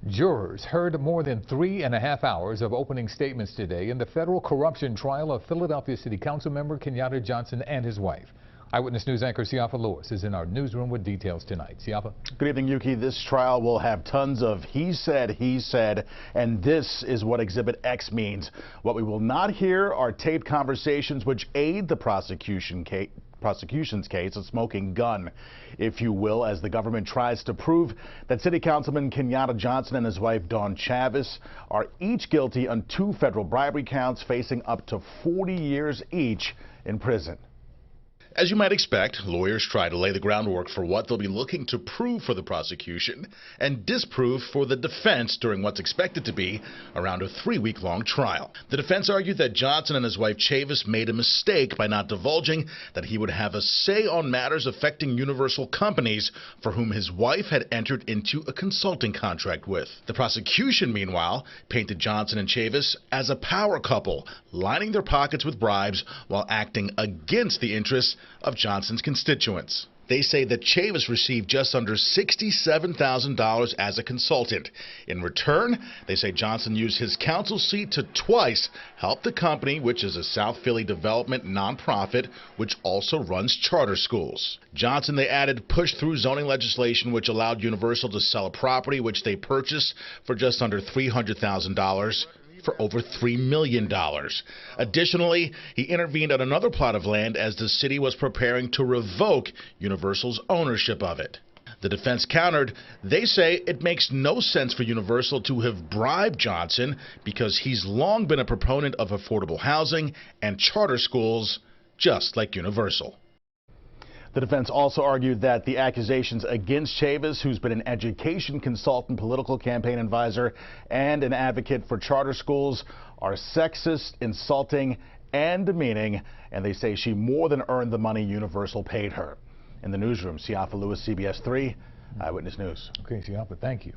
Jurors heard more than 3.5 hours of opening statements today in the federal corruption trial of Philadelphia City Council member Kenyatta Johnson and his wife. Eyewitness News anchor Siafa Lewis is in our newsroom with details tonight. Siafa. Good evening, Yuki. This trial will have tons of he said, and this is what Exhibit X means. What we will not hear are taped conversations which aid the prosecution's case, a smoking gun, if you will, as the government tries to prove that City Councilman Kenyatta Johnson and his wife Dawn Chavis are each guilty on 2 federal bribery counts, facing up to 40 years each in prison. As you might expect, lawyers try to lay the groundwork for what they'll be looking to prove for the prosecution and disprove for the defense during what's expected to be around a 3-week-long trial. The defense argued that Johnson and his wife Chavis made a mistake by not divulging that he would have a say on matters affecting Universal companies for whom his wife had entered into a consulting contract with. The prosecution, meanwhile, painted Johnson and Chavis as a power couple, lining their pockets with bribes while acting against the interests of Johnson's constituents. They say that Chavis received just under $67,000 as a consultant. In return, they say Johnson used his council seat to twice help the company, which is a South Philly development nonprofit, which also runs charter schools. Johnson, they added, pushed through zoning legislation which allowed Universal to sell a property which they purchased for just under $300,000. For over $3 million. Additionally, he intervened on another plot of land as the city was preparing to revoke Universal's ownership of it. The defense countered. They say it makes no sense for Universal to have bribed Johnson because he's long been a proponent of affordable housing and charter schools, just like Universal. The defense also argued that the accusations against Chavis, who's been an education consultant, political campaign advisor, and an advocate for charter schools, are sexist, insulting, and demeaning, and they say she more than earned the money Universal paid her. In the newsroom, Siafa Lewis, CBS 3, Eyewitness News. Okay, Siafa, thank you.